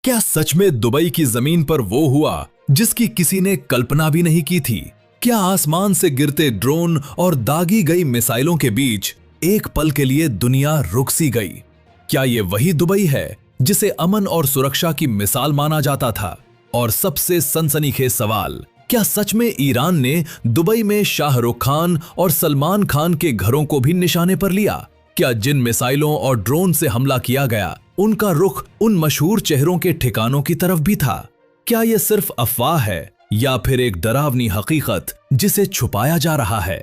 क्या सच में दुबई की जमीन पर वो हुआ जिसकी किसी ने कल्पना भी नहीं की थी? क्या आसमान से गिरते ड्रोन और दागी गई मिसाइलों के बीच एक पल के लिए दुनिया रुक सी गई? क्या ये वही दुबई है जिसे अमन और सुरक्षा की मिसाल माना जाता था? और सबसे सनसनीखेज सवाल, क्या सच में ईरान ने दुबई में शाहरुख खान और सलमान खान के घरों को भी निशाने पर लिया? क्या जिन मिसाइलों और ड्रोन से हमला किया गया उनका रुख उन मशहूर चेहरों के ठिकानों की तरफ भी था? क्या यह सिर्फ अफवाह है या फिर एक डरावनी हकीकत जिसे छुपाया जा रहा है?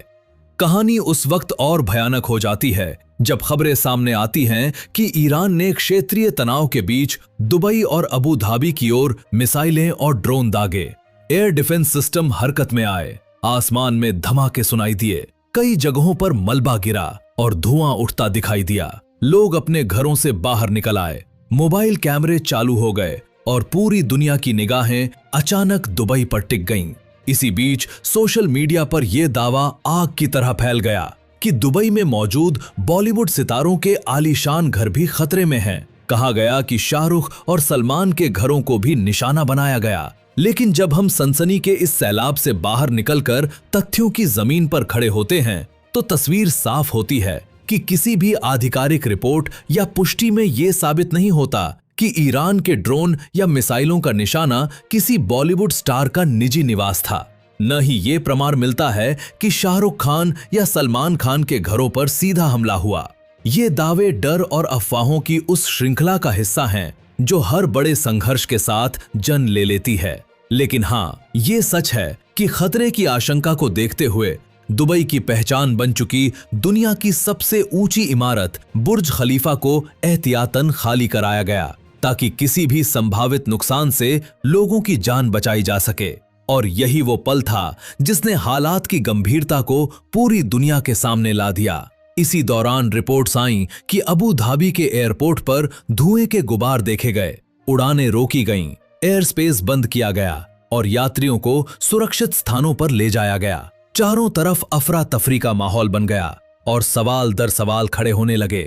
कहानी उस वक्त और भयानक हो जाती है जब खबरें सामने आती हैं कि ईरान ने क्षेत्रीय तनाव के बीच दुबई और अबू धाबी की ओर मिसाइलें और ड्रोन दागे। एयर डिफेंस सिस्टम हरकत में आए, आसमान में धमाके सुनाई दिए, कई जगहों पर मलबा गिरा और धुआं उठता दिखाई दिया। लोग अपने घरों से बाहर निकल आए, मोबाइल कैमरे चालू हो गए और पूरी दुनिया की निगाहें अचानक दुबई पर टिक गईं। इसी बीच सोशल मीडिया पर यह दावा आग की तरह फैल गया कि दुबई में मौजूद बॉलीवुड सितारों के आलीशान घर भी खतरे में हैं। कहा गया कि शाहरुख और सलमान के घरों को भी निशाना बनाया गया। लेकिन जब हम सनसनी के इस सैलाब से बाहर निकलकर तथ्यों की जमीन पर खड़े होते हैं तो तस्वीर साफ होती है कि किसी भी आधिकारिक रिपोर्ट या पुष्टि में यह साबित नहीं होता कि ईरान के ड्रोन या मिसाइलों का निशाना किसी बॉलीवुड स्टार का निजी निवास था। न ही ये प्रमाण मिलता है कि शाहरुख खान या सलमान खान के घरों पर सीधा हमला हुआ। ये दावे डर और अफवाहों की उस श्रृंखला का हिस्सा हैं जो हर बड़े संघर्ष के साथ जन्म ले लेती है। लेकिन हाँ, ये सच है कि खतरे की आशंका को देखते हुए दुबई की पहचान बन चुकी दुनिया की सबसे ऊंची इमारत बुर्ज खलीफा को एहतियातन खाली कराया गया ताकि किसी भी संभावित नुकसान से लोगों की जान बचाई जा सके। और यही वो पल था जिसने हालात की गंभीरता को पूरी दुनिया के सामने ला दिया। इसी दौरान रिपोर्ट्स आईं कि अबू धाबी के एयरपोर्ट पर धुएं के गुबार देखे गए, उड़ानें रोकी गईं, एयर स्पेस बंद किया गया और यात्रियों को सुरक्षित स्थानों पर ले जाया गया। चारों तरफ अफरा तफरी का माहौल बन गया और सवाल दर सवाल खड़े होने लगे।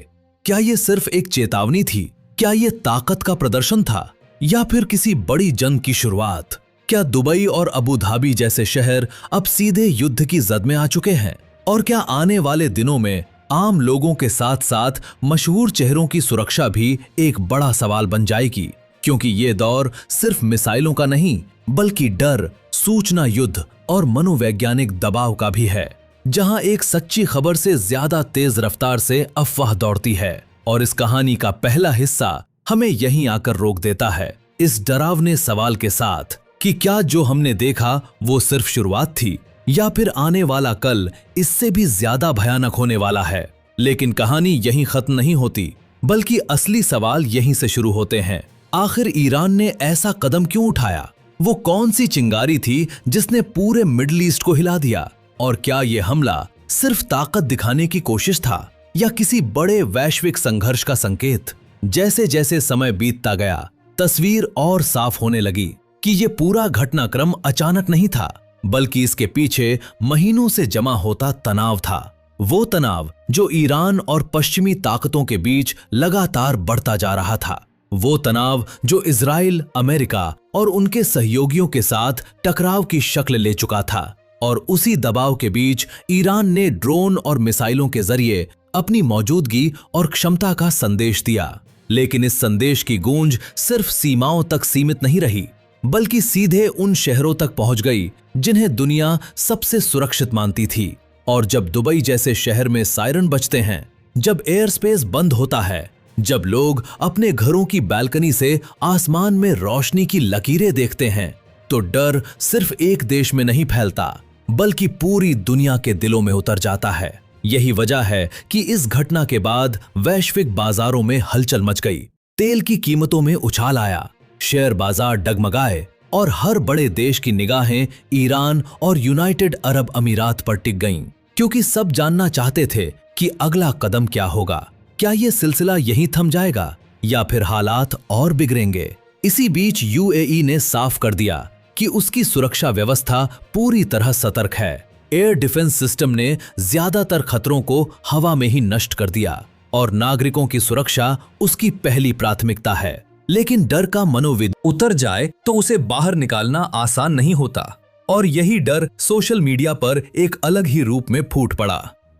क्या ये सिर्फ एक चेतावनी थी? क्या ये ताकत का प्रदर्शन था या फिर किसी बड़ी जंग की शुरुआत? क्या दुबई और अबू धाबी जैसे शहर अब सीधे युद्ध की जद में आ चुके हैं? और क्या आने वाले दिनों में आम लोगों के साथ साथ मशहूर चेहरों की सुरक्षा भी एक बड़ा सवाल बन जाएगी? क्योंकि ये दौर सिर्फ मिसाइलों का नहीं बल्कि डर, सूचना युद्ध और मनोवैज्ञानिक दबाव का भी है, जहां एक सच्ची खबर से ज्यादा तेज रफ्तार से अफवाह दौड़ती है। और इस कहानी का पहला हिस्सा हमें यहीं आकर रोक देता है, इस डरावने सवाल के साथ कि क्या जो हमने देखा वो सिर्फ शुरुआत थी या फिर आने वाला कल इससे भी ज्यादा भयानक होने वाला है। लेकिन कहानी यहीं खत्म नहीं होती, बल्कि असली सवाल यहीं से शुरू होते हैं। आखिर ईरान ने ऐसा कदम क्यों उठाया? वो कौन सी चिंगारी थी जिसने पूरे मिडिल ईस्ट को हिला दिया? और क्या ये हमला सिर्फ ताकत दिखाने की कोशिश था या किसी बड़े वैश्विक संघर्ष का संकेत? जैसे जैसे समय बीतता गया, तस्वीर और साफ होने लगी कि ये पूरा घटनाक्रम अचानक नहीं था, बल्कि इसके पीछे महीनों से जमा होता तनाव था। वो तनाव जो ईरान और पश्चिमी ताकतों के बीच लगातार बढ़ता जा रहा था। वो तनाव जो इजराइल, अमेरिका और उनके सहयोगियों के साथ टकराव की शक्ल ले चुका था। और उसी दबाव के बीच ईरान ने ड्रोन और मिसाइलों के जरिए अपनी मौजूदगी और क्षमता का संदेश दिया। लेकिन इस संदेश की गूंज सिर्फ सीमाओं तक सीमित नहीं रही, बल्कि सीधे उन शहरों तक पहुंच गई जिन्हें दुनिया सबसे सुरक्षित मानती थी। और जब दुबई जैसे शहर में सायरन बजते हैं, जब एयर स्पेस बंद होता है, जब लोग अपने घरों की बालकनी से आसमान में रोशनी की लकीरें देखते हैं, तो डर सिर्फ एक देश में नहीं फैलता बल्कि पूरी दुनिया के दिलों में उतर जाता है। यही वजह है कि इस घटना के बाद वैश्विक बाजारों में हलचल मच गई, तेल की कीमतों में उछाल आया, शेयर बाजार डगमगाए और हर बड़े देश की निगाहें ईरान और यूनाइटेड अरब अमीरात पर टिक गईं, क्योंकि सब जानना चाहते थे कि अगला कदम क्या होगा। क्या ये सिलसिला यहीं थम जाएगा या फिर हालात और बिगड़ेंगे? इसी बीच यूएई ने साफ कर दिया कि उसकी सुरक्षा व्यवस्था पूरी तरह सतर्क है। एयर डिफेंस सिस्टम ने ज्यादातर खतरों को हवा में ही नष्ट कर दिया और नागरिकों की सुरक्षा उसकी पहली प्राथमिकता है। लेकिन डर का मनोविद उतर जाए तो उसे बाहर निकालना आसान नहीं होता। और यही डर सोशल मीडिया पर एक अलग ही रूप में फूट पड़ा।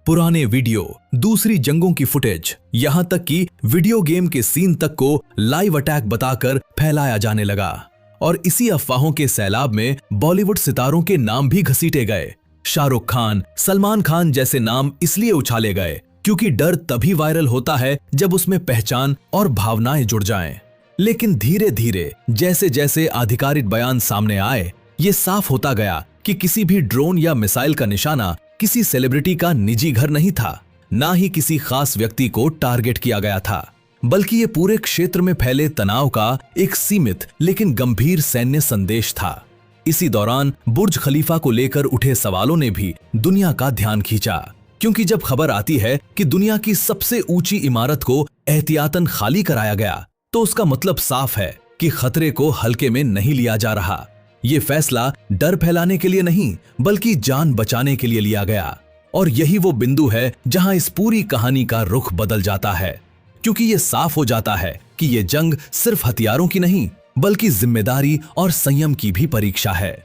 पुराने वीडियो, दूसरी जंगों की फुटेज, यहाँ तक कि वीडियो गेम के सीन तक को लाइव अटैक बताकर फैलाया जाने लगा। और इसी अफवाहों के सैलाब में बॉलीवुड सितारों के नाम भी घसीटे गए। शाहरुख खान, सलमान खान जैसे नाम इसलिए उछाले गए क्योंकि डर तभी वायरल होता है जब उसमें पहचान और भावनाएं जुड़ जाएं। लेकिन धीरे धीरे जैसे जैसे आधिकारिक बयान सामने आए, ये साफ होता गया कि किसी भी ड्रोन या मिसाइल का निशाना किसी सेलिब्रिटी का निजी घर नहीं था, ना ही किसी खास व्यक्ति को टारगेट किया गया था, बल्कि ये पूरे क्षेत्र में फैले तनाव का एक सीमित लेकिन गंभीर सैन्य संदेश था। इसी दौरान बुर्ज खलीफा को लेकर उठे सवालों ने भी दुनिया का ध्यान खींचा, क्योंकि जब खबर आती है कि दुनिया की सबसे ऊंची इमारत को एहतियातन खाली कराया गया, तो उसका मतलब साफ है कि खतरे को हल्के में नहीं लिया जा रहा। ये फैसला डर फैलाने के लिए नहीं, बल्कि जान बचाने के लिए लिया गया। और यही वो बिंदु है जहां इस पूरी कहानी का रुख बदल जाता है, क्योंकि ये साफ हो जाता है कि ये जंग सिर्फ हथियारों की नहीं, बल्कि जिम्मेदारी और संयम की भी परीक्षा है।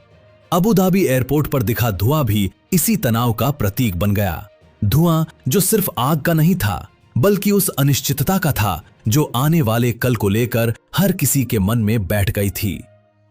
अबू धाबी एयरपोर्ट पर दिखा धुआं भी इसी तनाव का प्रतीक बन गया। धुआं जो सिर्फ आग का नहीं था, बल्कि उस अनिश्चितता का था जो आने वाले कल को लेकर हर किसी के मन में बैठ गई थी।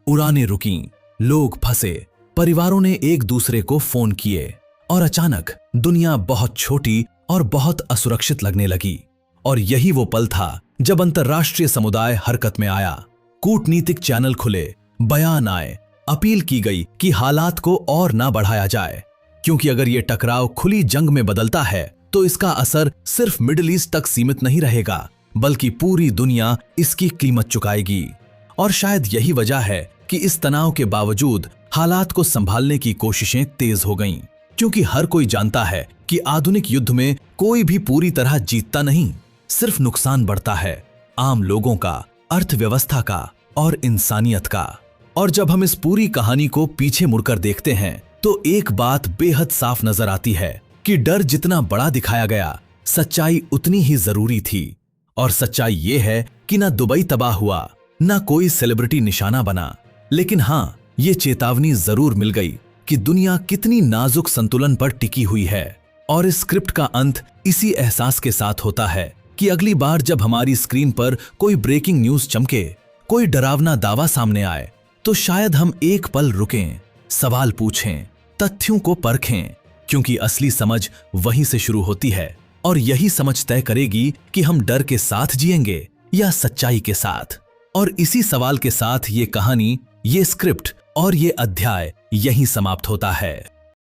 उड़ानें रुकीं, लोग फंसे, परिवारों ने एक दूसरे को फोन किए और अचानक दुनिया बहुत छोटी और बहुत असुरक्षित लगने लगी। और यही वो पल था जब अंतर्राष्ट्रीय समुदाय हरकत में आया। कूटनीतिक चैनल खुले, बयान आए, अपील की गई कि हालात को और ना बढ़ाया जाए, क्योंकि अगर ये टकराव खुली जंग में बदलता है तो इसका असर सिर्फ मिडिल ईस्ट तक सीमित नहीं रहेगा, बल्कि पूरी दुनिया इसकी कीमत चुकाएगी। और शायद यही वजह है कि इस तनाव के बावजूद हालात को संभालने की कोशिशें तेज हो गईं, क्योंकि हर कोई जानता है कि आधुनिक युद्ध में कोई भी पूरी तरह जीतता नहीं, सिर्फ नुकसान बढ़ता है, आम लोगों का, अर्थव्यवस्था का और इंसानियत का। और जब हम इस पूरी कहानी को पीछे मुड़कर देखते हैं तो एक बात बेहद साफ नजर आती है कि डर जितना बड़ा दिखाया गया, सच्चाई उतनी ही जरूरी थी। और सच्चाई ये है कि ना दुबई तबाह हुआ, ना कोई सेलिब्रिटी निशाना बना, लेकिन हाँ, ये चेतावनी जरूर मिल गई कि दुनिया कितनी नाजुक संतुलन पर टिकी हुई है। और इस स्क्रिप्ट का अंत इसी एहसास के साथ होता है कि अगली बार जब हमारी स्क्रीन पर कोई ब्रेकिंग न्यूज चमके, कोई डरावना दावा सामने आए, तो शायद हम एक पल रुकें, सवाल पूछें, तथ्यों को परखें, क्योंकि असली समझ वहीं से शुरू होती है। और यही समझ तय करेगी कि हम डर के साथ जिएंगे या सच्चाई के साथ। और इसी सवाल के साथ ये कहानी, ये स्क्रिप्ट और ये अध्याय यहीं समाप्त होता है।